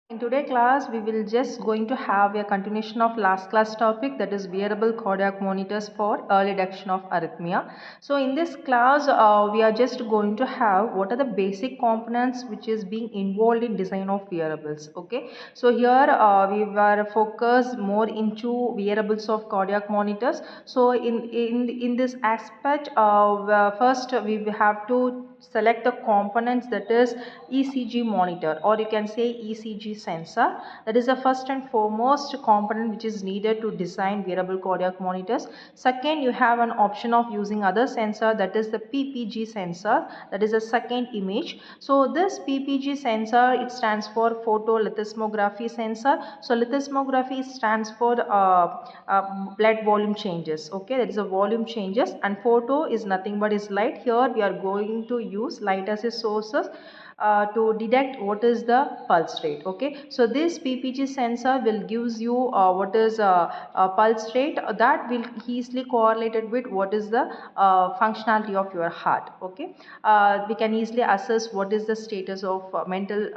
In today's class, we will just going to have a continuation of last class topic, that is wearable cardiac monitors for early detection of arrhythmia. So in this class, we are just going to have what are the basic components which is being involved in design of wearables. Okay, so here we were focused more into wearables of cardiac monitors. So in this aspect, first we have to select the components, that is ECG monitor, or you can say ECG sensor. That is the first and foremost component which is needed to design wearable cardiac monitors. Second, you have an option of using other sensor, that is the PPG sensor, that is a second image. So this PPG sensor, it stands for photolithosmography sensor. So lithosmography stands for blood volume changes. Okay, that is a volume changes, and photo is nothing but is light. Here we are going to use light as a sources to detect what is the pulse rate. Okay, so this PPG sensor will gives you what is pulse rate that will easily correlated with what is the functionality of your heart. Okay, we can easily assess what is the status of mental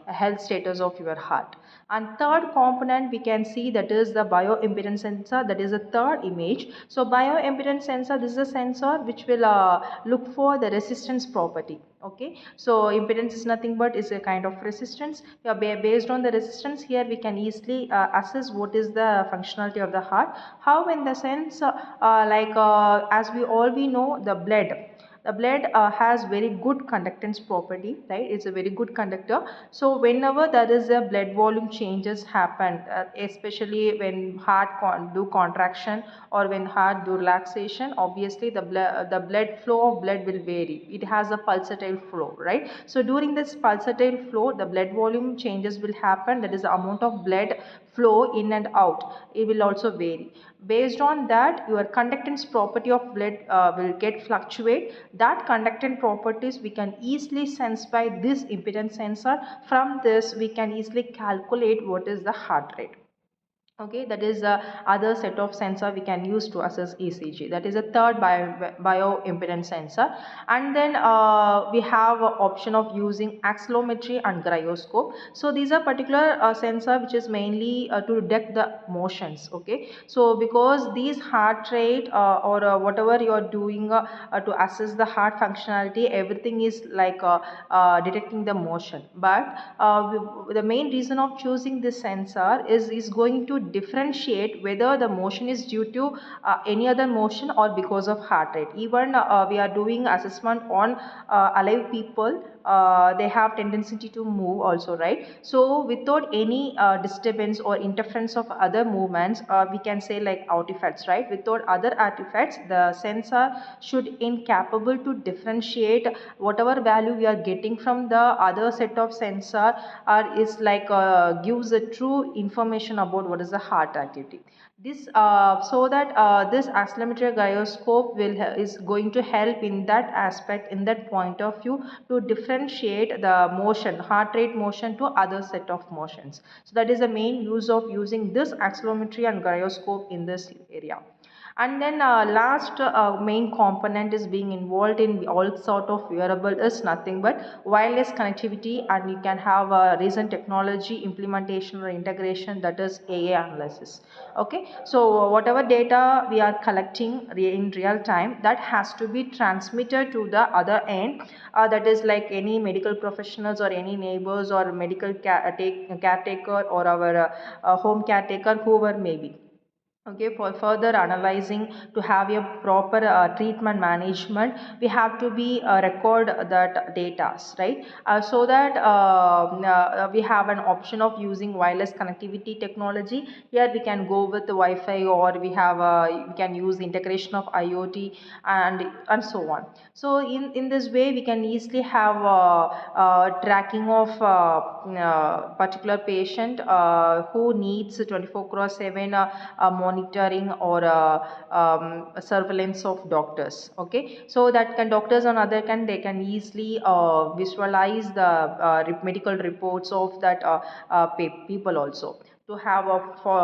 health status of your heart. And third component we can see, that is the bioimpedance sensor, that is the third image. So bioimpedance sensor, this is a sensor which will look for the resistance property. Okay, so impedance is nothing but is a kind of resistance. Yeah, based on the resistance, here we can easily assess what is the functionality of the heart. How in the sense as we know, the blood has very good conductance property, right? It's a very good conductor. So whenever there is a blood volume changes happen, especially when heart do contraction or when heart do relaxation, obviously the blood flow of blood will vary. It has a pulsatile flow, right? So during this pulsatile flow, the blood volume changes will happen. That is the amount of blood flow in and out, it will also vary. Based on that, your conductance property of blood will get fluctuate. That conductant properties we can easily sense by this impedance sensor. From this we can easily calculate what is the heart rate. Okay, that is the other set of sensor we can use to assess ECG. That is a third bioimpedance sensor. And then we have a option of using accelerometry and gyroscope. So these are particular sensor which is mainly to detect the motions. Okay, so because these heart rate or whatever you are doing to assess the heart functionality, everything is like detecting the motion. But the main reason of choosing this sensor is going to differentiate whether the motion is due to any other motion or because of heart rate. Even we are doing assessment on alive people, they have tendency to move also, right? So without any disturbance or interference of other movements, we can say like artifacts, right? Without other artifacts, the sensor should incapable to differentiate whatever value we are getting from the other set of sensor, is like gives a true information about what is the heart activity. This so that this accelerometer gyroscope is going to help in that aspect, in that point of view, to differentiate the motion, heart rate motion, to other set of motions. So that is the main use of using this accelerometry and gyroscope in this area. And then last main component is being involved in all sort of wearable is nothing but wireless connectivity, and you can have a recent technology implementation or integration, that is AI analysis. Okay, so whatever data we are collecting in real time, that has to be transmitted to the other end, that is like any medical professionals or any neighbors or medical caretaker or our home caretaker, whoever may be. Okay, for further analyzing, to have a proper treatment management, we have to be record that data, right? So that we have an option of using wireless connectivity technology. Here we can go with the Wi-Fi, or we can use integration of IoT and so on. So in this way we can easily have tracking of particular patient who needs 24/7 monitoring or surveillance of doctors. Okay, so that can doctors on other hand, they can easily visualize the medical reports of that people also, to have a for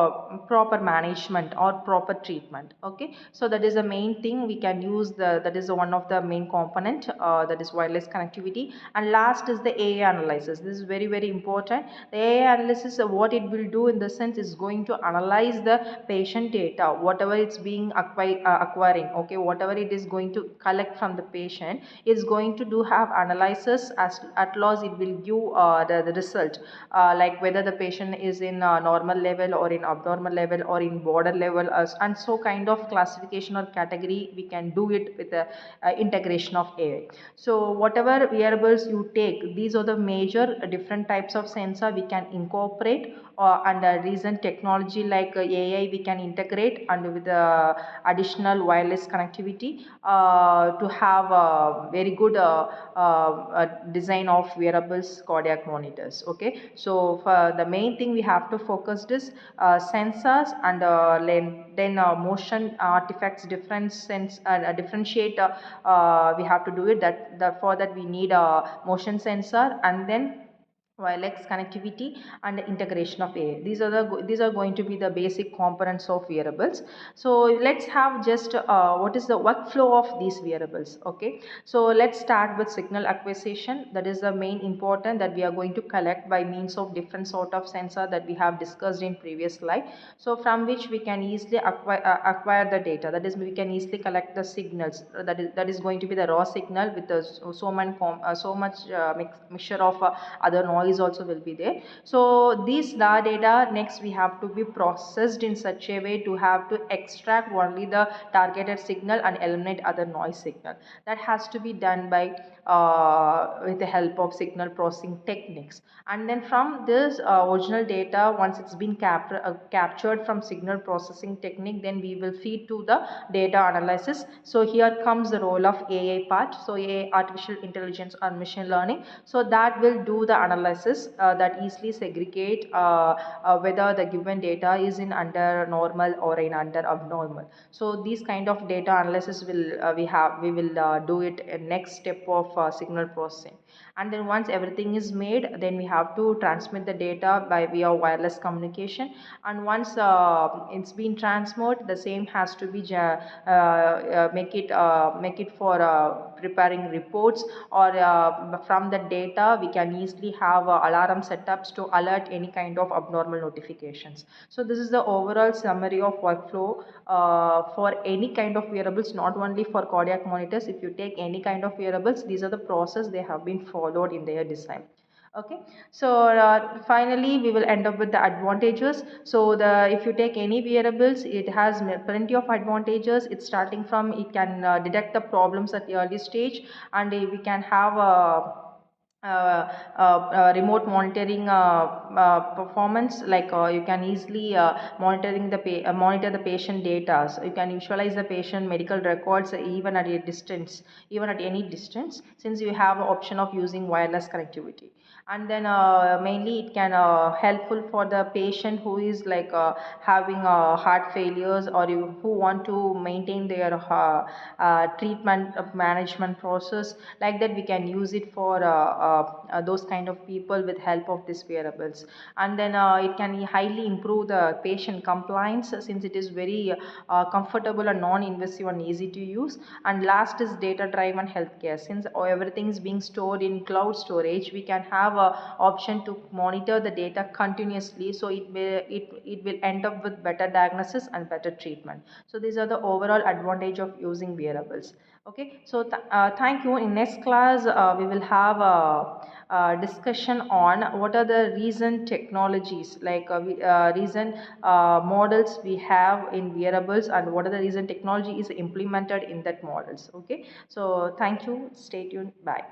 proper management or proper treatment. Okay, so that is the main thing we can use, the that is one of the main component, that is wireless connectivity. And last is the AI analysis. This is very very important. The AI analysis, what it will do in the sense is going to analyze the patient data, whatever it's being acquiring. Okay, whatever it is going to collect from the patient is going to do have analysis. As at last it will give the result, like whether the patient is in normal level or in abnormal level or in border level, and so kind of classification or category we can do it with the integration of AI. So whatever wearables you take, these are the major different types of sensor we can incorporate, under recent technology like AI we can integrate, and with additional wireless connectivity, to have a very good design of wearables cardiac monitors. Okay, so for the main thing we have to focus is sensors, and then motion artifacts different sense, differentiate, we have to do it, that for that we need a motion sensor, and then wireless connectivity and integration of AI. These are going to be the basic components of wearables. So let's have just what is the workflow of these wearables. Okay, so let's start with signal acquisition. That is the main important that we are going to collect by means of different sort of sensor that we have discussed in previous slide. So from which we can easily acquire the data. That is, we can easily collect the signals. That is going to be the raw signal with the so much mixture of other noise also will be there. So these raw data next we have to be processed in such a way to have to extract only the targeted signal and eliminate other noise signal. That has to be done by with the help of signal processing techniques. And then from this original data, once it's been captured from signal processing technique, then we will feed to the data analysis. So here comes the role of AI part. So AI, artificial intelligence or machine learning, so that will do the analysis, that easily segregate whether the given data is in under normal or in under abnormal. So these kind of data analysis will we will do it in next step of signal processing. And then once everything is made, then we have to transmit the data by via wireless communication. And once it's been transmitted, the same has to be make it for preparing reports, or from the data we can easily have alarm setups to alert any kind of abnormal notifications. So this is the overall summary of workflow for any kind of wearables, not only for cardiac monitors. If you take any kind of wearables, these are the process they have been followed in their design. Okay, so finally we will end up with the advantages. So the if you take any wearables, it has plenty of advantages. It's starting from, it can detect the problems at the early stage, and we can have remote monitoring performance, like you can easily monitor the patient data. So you can visualize the patient medical records even at a distance, even at any distance, since you have an option of using wireless connectivity. And then mainly it can helpful for the patient who is like having heart failures, or who want to maintain their treatment management process. Like that we can use it for those kind of people with help of these wearables. And then it can highly improve the patient compliance, since it is very comfortable and non-invasive and easy to use. And last is data driven healthcare. Since everything is being stored in cloud storage, we can have a option to monitor the data continuously, so it will end up with better diagnosis and better treatment. So these are the overall advantage of using wearables. Okay, so thank you. In next class we will have a discussion on what are the recent technologies, like recent models we have in wearables, and what are the recent technology is implemented in that models. Okay, so thank you, stay tuned, bye.